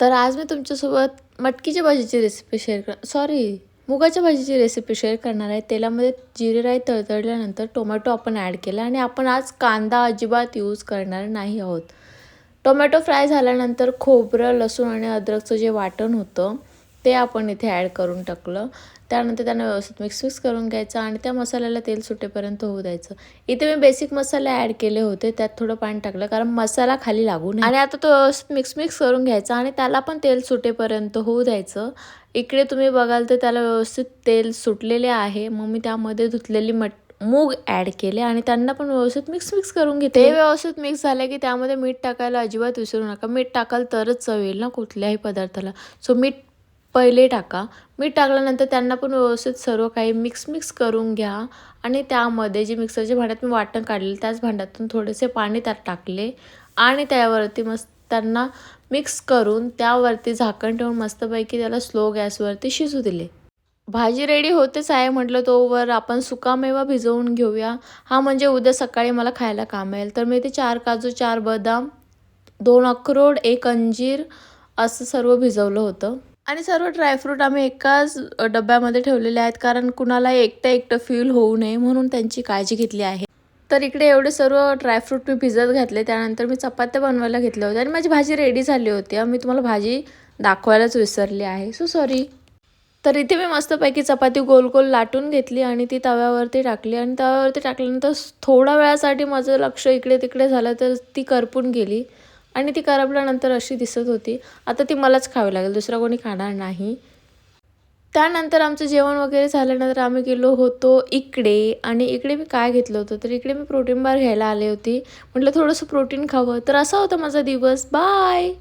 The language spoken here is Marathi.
तर आज मी तुमच्यासोबत मटकीच्या भाजीची रेसिपी मुगाच्या भाजीची रेसिपी शेअर करणार आहे. तेलामध्ये जिरे राई तळतळल्यानंतर टोमॅटो आपण ॲड केला आणि आपण आज कांदा अजिबात यूज करणार नाही आहोत. टोमॅटो फ्राय झाल्यानंतर खोबरं, लसूण आणि अद्रकचं जे वाटण होतं ते आपण इथे ॲड करून टाकलं. त्यानंतर त्यांना व्यवस्थित मिक्स करून घ्यायचं आणि त्या मसाल्याला तेल सुटेपर्यंत होऊ द्यायचं. इथे मी बेसिक मसाले ॲड केले होते, त्यात थोडं पाणी टाकलं कारण मसाला खाली लागू नये. आणि आता तो व्यवस्थित मिक्स करून घ्यायचा आणि त्याला पण तेल सुटेपर्यंत होऊ द्यायचं. इकडे तुम्ही बघाल तर त्याला व्यवस्थित तेल सुटलेले आहे. मग मी त्यामध्ये धुतलेली मूग ॲड केले आणि त्यांना पण व्यवस्थित मिक्स करून घेते. ते व्यवस्थित मिक्स झाले की त्यामध्ये मीठ टाकायला अजिबात विसरू नका. मीठ टाकाल तरच चव येईल ना कुठल्याही पदार्थाला. सो मीठ पहिले टाका. मीठ टाकल्यानंतर त्यांना पण व्यवस्थित सर्व काही मिक्स करून घ्या आणि त्यामध्ये जे मिक्सरच्या भांड्यात मी वाटण काढले त्याच भांड्यातून थोडेसे पाणी त्यात टाकले आणि त्यावरती मस्त त्यांना मिक्स करून त्यावरती झाकण ठेवून मस्तपैकी त्याला स्लो गॅसवरती शिजू दिले. भाजी रेडी होतेच आहे म्हटलं तोवर आपण सुकामेवा भिजवून घेऊया. हा म्हणजे उद्या सकाळी मला खायला काम येईल. तर मी ते 4 काजू, 4 बदाम, 2 अक्रोड, 1 अंजीर असं सर्व भिजवलं होतं. आणि सर्व ड्रायफ्रूट आम्ही एकाच डब्यामध्ये ठेवलेले आहेत कारण कुणाला एकटं फील होऊ नये म्हणून त्यांची काळजी घेतली आहे. तर इकडे एवढे सर्व ड्रायफ्रूट मी भिजत घातले. त्यानंतर मी चपात्या बनवायला घेतल्या होत्या आणि माझी भाजी रेडी झाली होती. मी तुम्हाला भाजी दाखवायलाच विसरली आहे. So sorry. तर इथे मी मस्तपैकी चपाती गोल लाटून घेतली आणि ती तव्यावरती टाकली आणि तव्यावरती टाकल्यानंतर थोड्या वेळासाठी माझं लक्ष इकडे तिकडे झालं तर ती करपून गेली आणि ती करपल्यानंतर अशी दिसत होती. आता ती मलाच खावी लागेल, दुसरा कोणी खाणार नाही. त्यानंतर आमचं जेवण वगैरे झाल्यानंतर आम्ही गेलो होतो इकडे आणि इकडे मी काय घेतलं होतं तर इकडे मी प्रोटीन बार घ्यायला आले होती. म्हटलं थोडंसं प्रोटीन खावं. तर असा होता माझा दिवस. बाय.